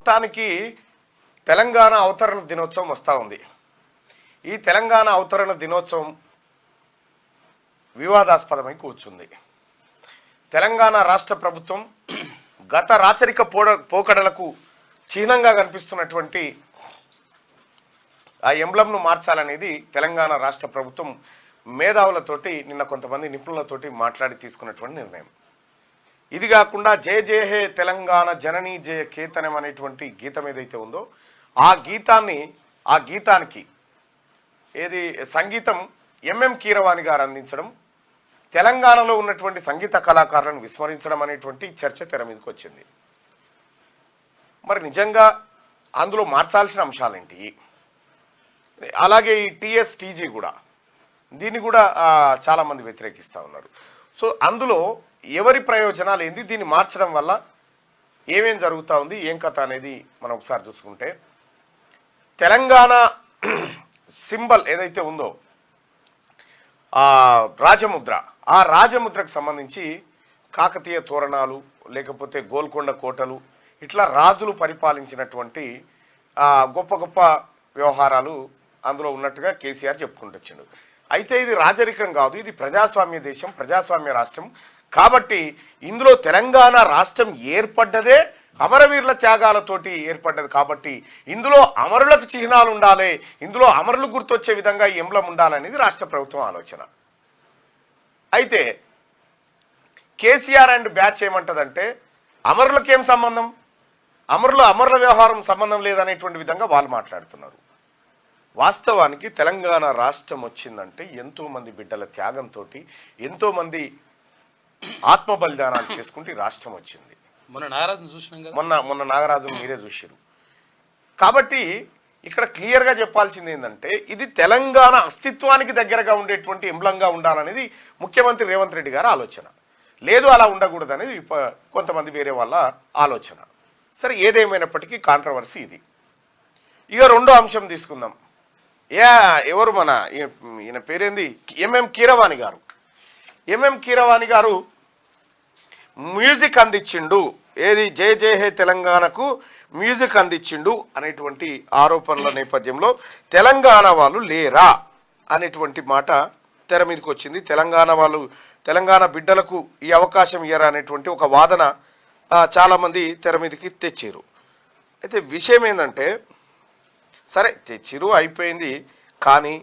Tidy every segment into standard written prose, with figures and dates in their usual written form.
మొత్తానికి తెలంగాణ అవతరణ దినోత్సవం వస్తూ ఉంది. ఈ తెలంగాణ అవతరణ దినోత్సవం వివాదాస్పదమై కూర్చుంది. తెలంగాణ రాష్ట్ర ప్రభుత్వం గత రాచరిక పోకడలకు చిహ్నంగా కనిపిస్తున్నటువంటి ఆ ఎంబ్లంను మార్చాలనేది తెలంగాణ రాష్ట్ర ప్రభుత్వం మేధావులతోటి నిన్న కొంతమంది నిపుణులతోటి మాట్లాడి తీసుకున్నటువంటి నిర్ణయం. ఇది కాకుండా జయ జయ హే తెలంగాణ జననీ జయ కేతనం అనేటువంటి గీతం ఏదైతే ఉందో ఆ గీతానికి ఏది సంగీతం ఎంఎం కీరవాణి గారు అందించడం, తెలంగాణలో ఉన్నటువంటి సంగీత కళాకారులను విస్మరించడం అనేటువంటి చర్చ తెర మీదకి వచ్చింది. మరి నిజంగా అందులో మార్చాల్సిన అంశాలేంటి? అలాగే ఈ టీఎస్టీజీ కూడా దీన్ని కూడా చాలామంది వ్యతిరేకిస్తూ ఉన్నారు. సో అందులో ఎవరి ప్రయోజనాలు ఏంది, దీన్ని మార్చడం వల్ల ఏమేం జరుగుతూ ఉంది, ఏం కథ అనేది మనం ఒకసారి చూసుకుంటే, తెలంగాణ సింబల్ ఏదైతే ఉందో రాజముద్ర, ఆ రాజముద్రకు సంబంధించి కాకతీయ తోరణాలు లేకపోతే గోల్కొండ కోటలు ఇట్లా రాజులు పరిపాలించినటువంటి గొప్ప గొప్ప వ్యవహారాలు అందులో ఉన్నట్టుగా కేసీఆర్ చెప్పుకుంటూ వచ్చిండు. అయితే ఇది రాజరికం కాదు, ఇది ప్రజాస్వామ్య దేశం, ప్రజాస్వామ్య రాష్ట్రం. కాబట్టి ఇందులో తెలంగాణ రాష్ట్రం ఏర్పడ్డదే అమరవీరుల త్యాగాలతోటి ఏర్పడ్డది. కాబట్టి ఇందులో అమరులకు చిహ్నాలు ఉండాలి, ఇందులో అమరులు గుర్తొచ్చే విధంగా ఈ ఎంబ్లం ఉండాలనేది రాష్ట్ర ప్రభుత్వం ఆలోచన. అయితే కేసీఆర్ అండ్ బ్యాచ్ ఏమంటదంటే అమరులకేం సంబంధం, అమరుల వ్యవహారం సంబంధం లేదనేటువంటి విధంగా వాళ్ళు మాట్లాడుతున్నారు. వాస్తవానికి తెలంగాణ రాష్ట్రం వచ్చిందంటే ఎంతోమంది బిడ్డల త్యాగంతో, ఎంతోమంది ఆత్మ బలిదానాలు చేసుకుంటే రాష్ట్రం వచ్చింది. మొన్న నాగరాజును మీరే చూసారు. కాబట్టి ఇక్కడ క్లియర్గా చెప్పాల్సింది ఏంటంటే ఇది తెలంగాణ అస్తిత్వానికి దగ్గరగా ఉండేటువంటి ఎంబ్లంగా ఉండాలనేది ముఖ్యమంత్రి రేవంత్ రెడ్డి గారి ఆలోచన. లేదు అలా ఉండకూడదు అనేది కొంతమంది వేరే వాళ్ళ ఆలోచన. సరే, ఏదేమైనప్పటికీ కాంట్రవర్సీ ఇది. ఇక రెండో అంశం తీసుకుందాం. ఎవరు మన ఈయన పేరేంది, ఎంఎం కీరవాణి గారు. ఎంఎం కీరవాణి గారు మ్యూజిక్ అందించిండు, ఏది జయ జయ హే తెలంగాణకు మ్యూజిక్ అందించిండు అనేటువంటి ఆరోపణల నేపథ్యంలో తెలంగాణ వాళ్ళు లేరా అనేటువంటి మాట తెర మీదకి వచ్చింది. తెలంగాణ బిడ్డలకు ఈ అవకాశం ఇయ్యరా అనేటువంటి ఒక వాదన చాలామంది తెర మీదకి తెచ్చారు. అయితే విషయం ఏంటంటే, సరే తెచ్చిరు అయిపోయింది, కానీ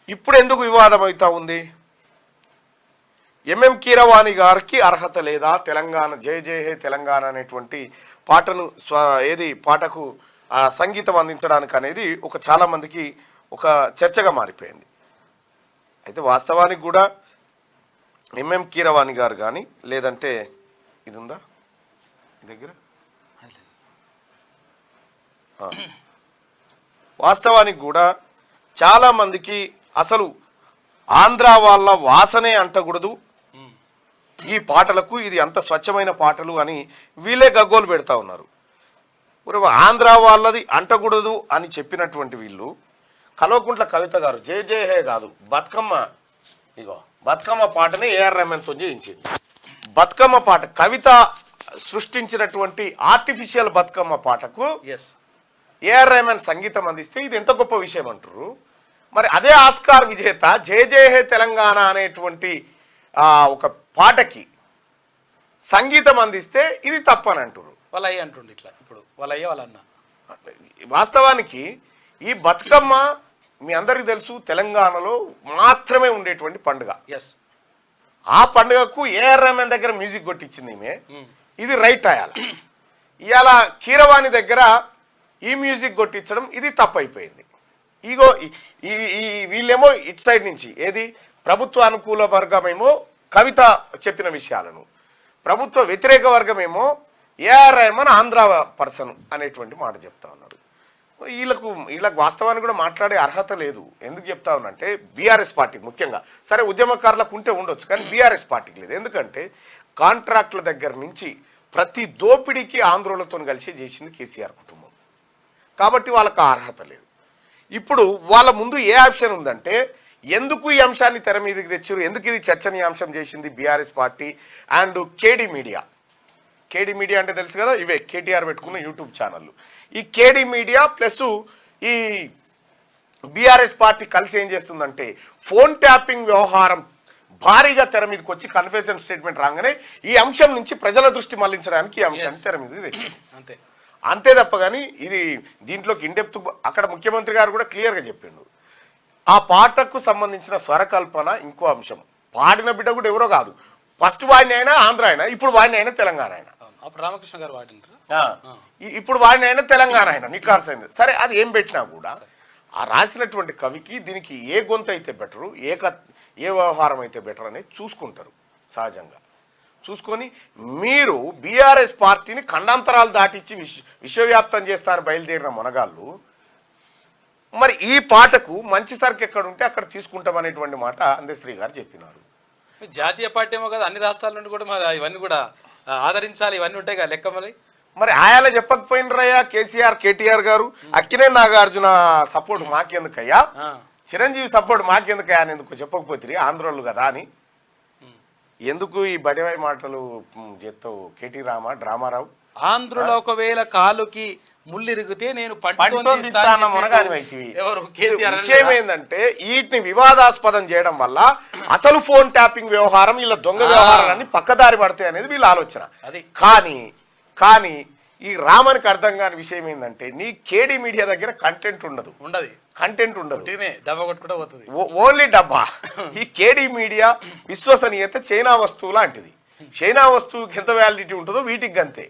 ఇప్పుడు ఎందుకు వివాదం అవుతా ఉంది? ఎంఎం కీరవాణి గారికి అర్హత లేదా తెలంగాణ జయ జయ హే తెలంగాణ అనేటువంటి పాటను పాటకు సంగీతం అందించడానికి అనేది చాలామందికి ఒక చర్చగా మారిపోయింది. అయితే వాస్తవానికి కూడా ఎంఎం కీరవాణి గారు కానీ లేదంటే ఇది ఉందా దగ్గర, వాస్తవానికి కూడా చాలామందికి అసలు ఆంధ్ర వాళ్ళ వాసనే అంటకూడదు ఈ పాటలకు, ఇది అంత స్వచ్ఛమైన పాటలు అని వీళ్ళే గగ్గోలు పెడతా ఉన్నారు. ఆంధ్ర వాళ్ళది అంటకూడదు అని చెప్పినటువంటి వీళ్ళు కల్వకుంట్ల కవిత గారు జయ జయ హే కాదు బతుకమ్మ పాటని ఏఆర్ రెహమాన్తో చేయించింది. బతుకమ్మ పాట కవిత సృష్టించినటువంటి ఆర్టిఫిషియల్ బతుకమ్మ పాటకు ఏఆర్ రెహమాన్ సంగీతం అందిస్తే ఇది ఎంత గొప్ప విషయం అంటారు. మరి అదే ఆస్కార్ విజేత జయ జయ హే తెలంగాణ అనేటువంటి ఒక పాటకి సంగీతం అందిస్తే ఇది తప్పని అంటారు. వాళ్ళయ్య అంటుండే ఇట్లా, ఇప్పుడు వాళ్ళయ్య వాళ్ళన్న. వాస్తవానికి ఈ బతుకమ్మ మీ అందరికీ తెలుసు తెలంగాణలో మాత్రమే ఉండేటువంటి పండుగ. ఆ పండుగకు ఏఆర్ రెహమాన్ దగ్గర మ్యూజిక్ కొట్టించింది ఈమె, ఇది రైట్ అయ్యాల. ఇవాళ కీరవాణి దగ్గర ఈ మ్యూజిక్ కొట్టించడం ఇది తప్పైపోయింది. ఇగో ఈ వీళ్ళేమో ఇటు సైడ్ నుంచి ఏది ప్రభుత్వ అనుకూల వర్గమేమో కవిత చెప్పిన విషయాలను, ప్రభుత్వ వ్యతిరేక వర్గమేమో ఏఆర్ రెహమాన్ ఆంధ్ర పర్సన్ అనేటువంటి మాట చెప్తా ఉన్నారు. వీళ్ళకు వాస్తవానికి కూడా మాట్లాడే అర్హత లేదు. ఎందుకు చెప్తా ఉన్నంటే బీఆర్ఎస్ పార్టీ ముఖ్యంగా, సరే ఉద్యమకారులకు ఉంటే ఉండొచ్చు కానీ బీఆర్ఎస్ పార్టీకి లేదు. ఎందుకంటే కాంట్రాక్టుల దగ్గర నుంచి ప్రతి దోపిడీకి ఆంధ్రులతో కలిసి చేసింది కేసీఆర్ కుటుంబం. కాబట్టి వాళ్ళకు అర్హత లేదు. ఇప్పుడు వాళ్ళ ముందు ఏ ఆప్షన్ ఉందంటే ఎందుకు ఈ అంశాన్ని తెర మీదకి తెచ్చారు, ఎందుకు ఇది చర్చనీయాంశం చేసింది BRS party and KD media. KD media అంటే తెలుసు కదా, ఇవే కేటీఆర్ పెట్టుకున్న యూట్యూబ్ ఛానళ్ళు. ఈ కేడి మీడియా ప్లస్ ఈ బీఆర్ఎస్ పార్టీ కలిసి ఏం చేస్తుందంటే ఫోన్ ట్యాపింగ్ వ్యవహారం భారీగా తెర మీదకి వచ్చి కన్ఫెషన్ స్టేట్మెంట్ రాగానే ఈ అంశం నుంచి ప్రజల దృష్టి మళ్లించడానికి ఈ అంశాన్ని తెర మీదకి తెచ్చింది. అంతే అంతే తప్ప కానీ ఇది దీంట్లోకి ఇండెప్త్ అక్కడ ముఖ్యమంత్రి గారు కూడా క్లియర్గా చెప్పిండు. ఆ పాటకు సంబంధించిన స్వరకల్పన ఇంకో అంశం. పాడిన బిడ్డ కూడా ఎవరో కాదు, ఫస్ట్ వాడిని అయినా ఆంధ్ర అయినా, ఇప్పుడు వాడిని అయినా తెలంగాణ అయినా, అప్పుడు రామకృష్ణ గారు వాడింటారు, ఇప్పుడు వాడిని అయినా తెలంగాణ అయినా నికార్సైంది. సరే అది ఏం పెట్టినా కూడా ఆ రాసినటువంటి కవికి దీనికి ఏ గొంతు అయితే బెటరు, ఏ వ్యవహారం అయితే బెటర్ అనేది చూసుకుంటారు సహజంగా. చూసుకొని మీరు బీఆర్ఎస్ పార్టీని ఖండాంతరాలు దాటించి విశ్వవ్యాప్తం చేస్తారని బయలుదేరిన మునగాళ్ళు మరి ఈ పాటకు మంచి సరుకు ఎక్కడ ఉంటే అక్కడ తీసుకుంటామనేటువంటి మాట అందశ్రీ గారు చెప్పినారు. జాతీయ పార్టీ ఏమో కదా, అన్ని రాష్ట్రాల నుండి కూడా మరి ఇవన్నీ కూడా ఆదరించాలి, ఇవన్నీ ఉంటాయి కదా లెక్క. మరి మరి ఆయాలో చెప్పకపోయినరయ్యా కేసీఆర్ కేటీఆర్ గారు, అక్కినే నాగార్జున సపోర్ట్ మాకెందుకయ్యా, చిరంజీవి సపోర్ట్ మాకెందుకయ్యా అని ఎందుకు చెప్పకపోతే ఆంధ్రోళ్ళు కదా అని. ఎందుకు ఈ బడివాయి మాటలు చేస్తావు కేటీ డ్రామారావు? ఆంధ్రులో ఒకవేళ కాలుకి ముళ్ళిరిగితే నేను విషయం ఏంటంటే వీటిని వివాదాస్పదం చేయడం వల్ల అసలు ఫోన్ ట్యాపింగ్ వ్యవహారం వీళ్ళ దొంగ వ్యవహారాలన్నీ పక్కదారి పడతాయి అనేది వీళ్ళ ఆలోచన. కానీ ఈ రామనికి అర్థం కాని విషయం ఏంటంటే నీ కేడి మీడియా దగ్గర కంటెంట్ ఉండదు, డబ్బా కొట్టుకుంటూ పోతుంది, ఓన్లీ డబ్బా. ఈ కేడి మీడియా విశ్వసనీయత చైనా వస్తువు లాంటిది. చైనా వస్తువుకి ఎంత వ్యాలిడిటీ ఉంటుందో వీటికి అంతే.